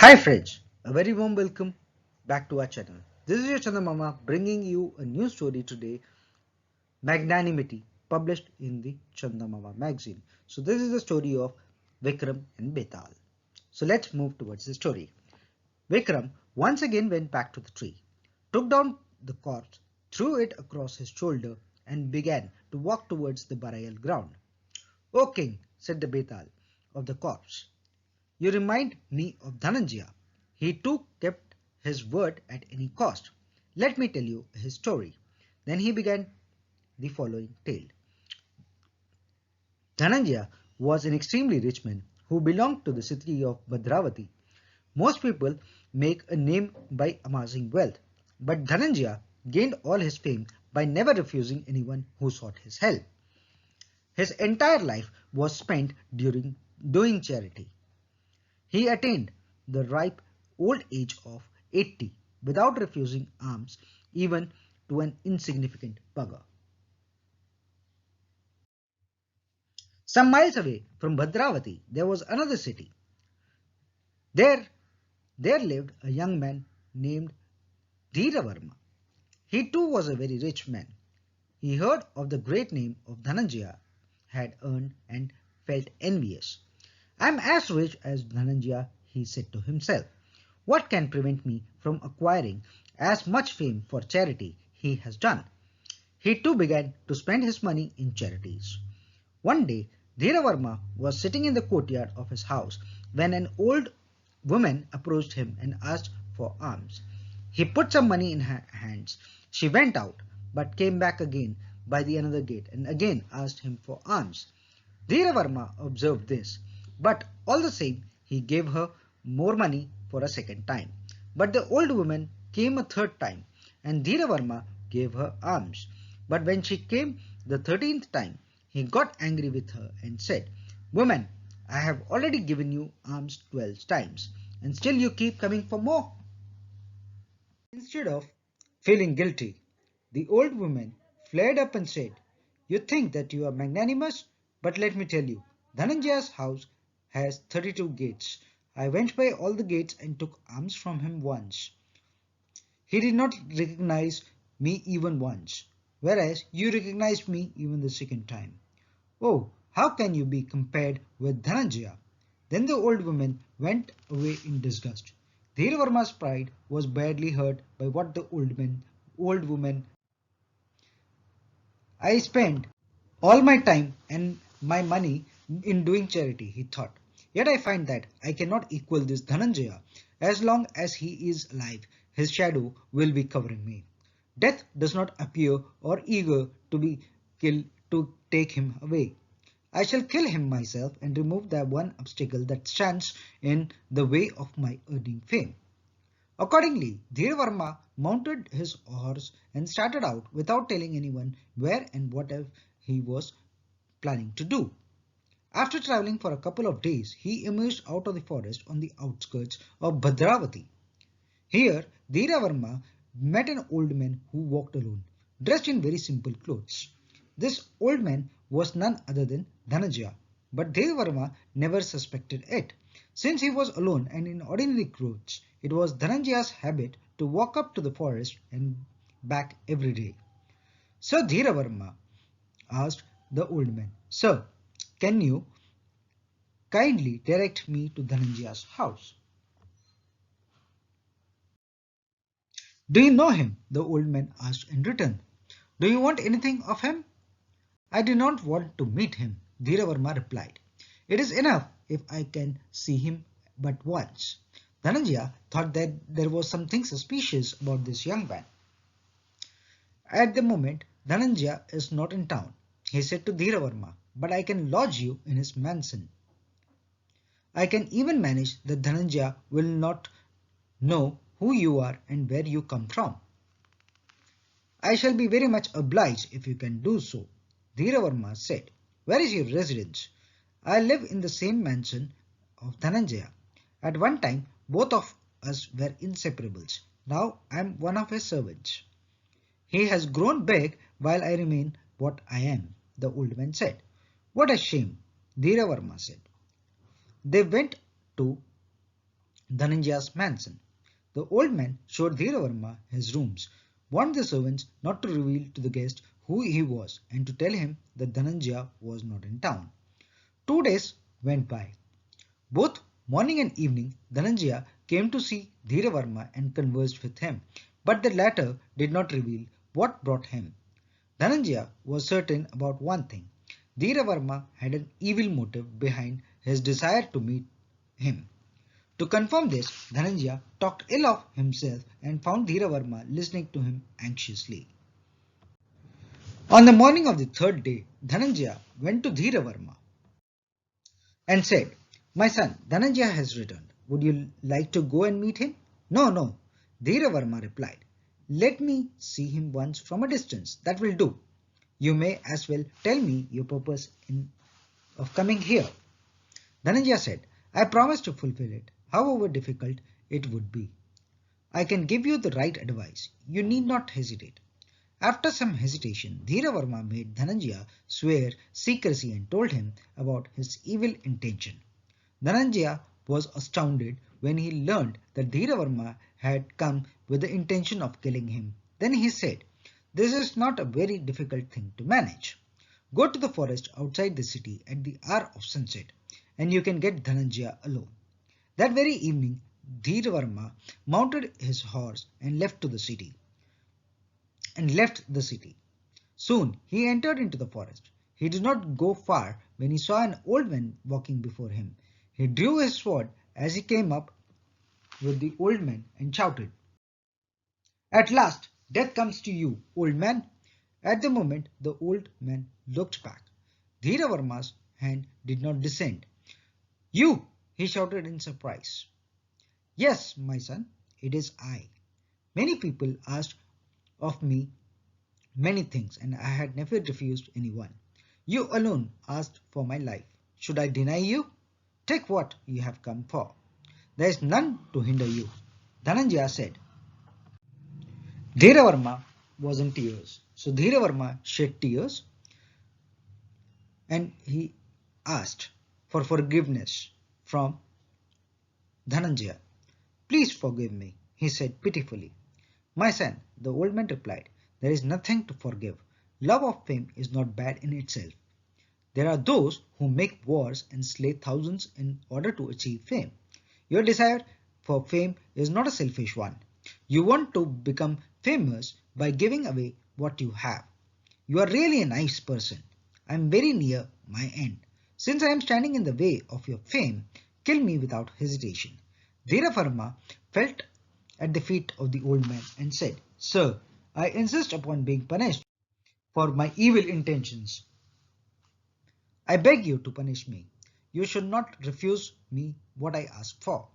Hi friends, a very warm welcome back to our channel. This is your Chanda Mama bringing you a new story today, Magnanimity, published in the Chanda Mama magazine. So this is the story of Vikram and Betal. So let's move towards the story. Vikram once again went back to the tree, took down the corpse, threw it across his shoulder and began to walk towards the burial ground. "O king," said the Betal of the corpse, "you remind me of Dhananjaya. He too kept his word at any cost. Let me tell you his story." Then he began the following tale. Dhananjaya was an extremely rich man who belonged to the city of Bhadravati. Most people make a name by amassing wealth, but Dhananjaya gained all his fame by never refusing anyone who sought his help. His entire life was spent during doing charity. He attained the ripe old age of 80 without refusing alms even to an insignificant beggar. Some miles away from Bhadravati, there was another city. There, there lived a young man named Dhiravarma. He too was a very rich man. He heard of the great name of Dhananjaya had earned and felt envious. "I am as rich as Dhananjaya," he said to himself. "What can prevent me from acquiring as much fame for charity he has done?" He too began to spend his money in charities. One day, Dhiravarma was sitting in the courtyard of his house when an old woman approached him and asked for alms. He put some money in her hands. She went out, but came back again by the another gate and again asked him for alms. Dhiravarma observed this, but all the same he gave her more money for a second time. But the old woman came a third time, and Dhiravarma gave her alms. But when she came the 13th time, he got angry with her and said, "Woman, I have already given you alms 12 times, and still you keep coming for more." Instead of feeling guilty, the old woman flared up and said, "You think that you are magnanimous, but let me tell you, Dhananjaya's house has 32 gates. I went by all the gates and took alms from him once. He did not recognize me even once, whereas you recognized me even the second time. Oh, how can you be compared with Dhananjaya?" Then the old woman went away in disgust. Dhiravarma's pride was badly hurt by what the old woman. "I spent all my time and my money in doing charity," he thought. "Yet I find that I cannot equal this Dhananjaya. As long as he is alive, his shadow will be covering me. Death does not appear or eager to be killed to take him away. I shall kill him myself and remove the one obstacle that stands in the way of my earning fame." Accordingly, Dhirvarma mounted his horse and started out without telling anyone where and what he was planning to do. After traveling for a couple of days, he emerged out of the forest on the outskirts of Bhadravati. Here, Dhiravarma met an old man who walked alone, dressed in very simple clothes. This old man was none other than Dhananjaya, but Dhiravarma never suspected it. Since he was alone and in ordinary clothes, it was Dhananjaya's habit to walk up to the forest and back every day. So Dhiravarma asked the old man, "Sir, can you kindly direct me to Dhananjaya's house?" "Do you know him?" the old man asked in return. "Do you want anything of him?" "I do not want to meet him," Dhiravarma replied. "It is enough if I can see him but once." Dhananjaya thought that there was something suspicious about this young man. "At the moment, Dhananjaya is not in town," he said to Dhiravarma, "but I can lodge you in his mansion. I can even manage that Dhananjaya will not know who you are and where you come from." "I shall be very much obliged if you can do so," Dhiravarma said. "Where is your residence?" "I live in the same mansion of Dhananjaya. At one time, both of us were inseparables. Now I am one of his servants." "He has grown big while I remain what I am," the old man said. "What a shame," Dhiravarma said. They went to Dhananjaya's mansion. The old man showed Dhiravarma his rooms, warned the servants not to reveal to the guest who he was and to tell him that Dhananjaya was not in town. 2 days went by. Both morning and evening, Dhananjaya came to see Dhiravarma and conversed with him, but the latter did not reveal what brought him. Dhananjaya was certain about one thing. Dhiravarma had an evil motive behind his desire to meet him. To confirm this, Dhananjaya talked ill of himself and found Dhiravarma listening to him anxiously. On the morning of the third day, Dhananjaya went to Dhiravarma and said, "My son, Dhananjaya has returned. Would you like to go and meet him?" "No, no," Dhiravarma replied. "Let me see him once from a distance. That will do. You may as well tell me your purpose of coming here." Dhananjaya said, "I promise to fulfill it, however difficult it would be. I can give you the right advice. You need not hesitate." After some hesitation, Dhiravarma made Dhananjaya swear secrecy and told him about his evil intention. Dhananjaya was astounded when he learned that Dhiravarma had come with the intention of killing him. Then he said, "This is not a very difficult thing to manage. Go to the forest outside the city at the hour of sunset, and you can get Dhananjaya alone." That very evening, Dhiravarma mounted his horse and left the city. Soon he entered into the forest. He did not go far when he saw an old man walking before him. He drew his sword as he came up with the old man and shouted, "At last, death comes to you, old man." At the moment, the old man looked back. Dhiravarma's hand did not descend. "You!" he shouted in surprise. "Yes, my son, it is I. Many people asked of me many things, and I had never refused anyone. You alone asked for my life. Should I deny you? Take what you have come for. There is none to hinder you." Dhananjaya said. Dhiravarma was in tears. So Dhiravarma shed tears and he asked for forgiveness from Dhananjaya. "Please forgive me," he said pitifully. "My son," the old man replied, "there is nothing to forgive. Love of fame is not bad in itself. There are those who make wars and slay thousands in order to achieve fame. Your desire for fame is not a selfish one. You want to become famous by giving away what you have. You are really a nice person. I am very near my end. Since I am standing in the way of your fame, kill me without hesitation." Dhiravarma felt at the feet of the old man and said, "Sir, I insist upon being punished for my evil intentions. I beg you to punish me. You should not refuse me what I ask for."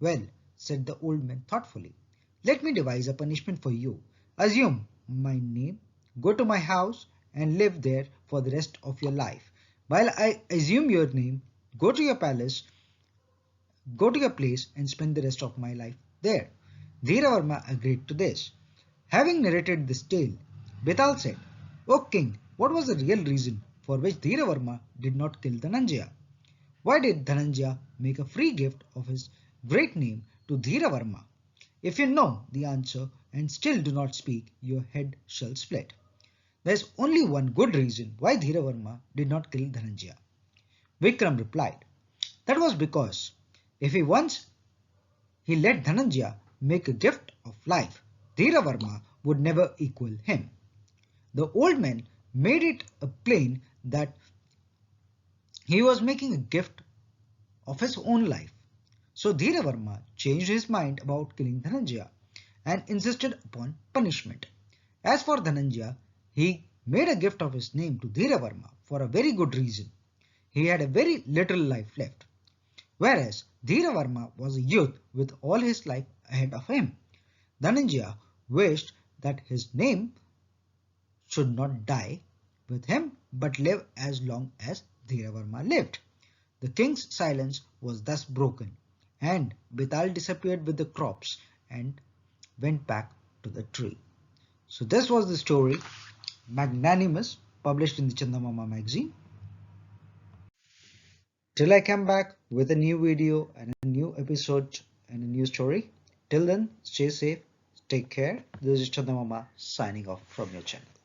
"Well," said the old man thoughtfully, "let me devise a punishment for you. Assume my name, go to my house, and live there for the rest of your life. While I assume your name, go to your palace, go to your place, and spend the rest of my life there." Dhiravarma agreed to this. Having narrated this tale, Betal said, "O king, what was the real reason for which Dhiravarma did not kill Dhananjaya? Why did Dhananjaya make a free gift of his great name to Dhiravarma? If you know the answer and still do not speak, your head shall split." "There is only one good reason why Dhiravarma did not kill Dhananjaya," Vikram replied. "That was because if he let Dhananjaya make a gift of life, Dhiravarma would never equal him." The old man made it plain that he was making a gift of his own life. So Dhiravarma changed his mind about killing Dhananjaya and insisted upon punishment. As for Dhananjaya, he made a gift of his name to Dhiravarma for a very good reason. He had a very little life left, whereas Dhiravarma was a youth with all his life ahead of him. Dhananjaya wished that his name should not die with him but live as long as Dhiravarma lived. The king's silence was thus broken, and Betal disappeared with the crops and went back to the tree. So this was the story, Magnanimous, published in the Chandamama magazine. Till I come back with a new video and a new episode in a new story. Till then, stay safe, take care. This is Chandamama signing off from your channel.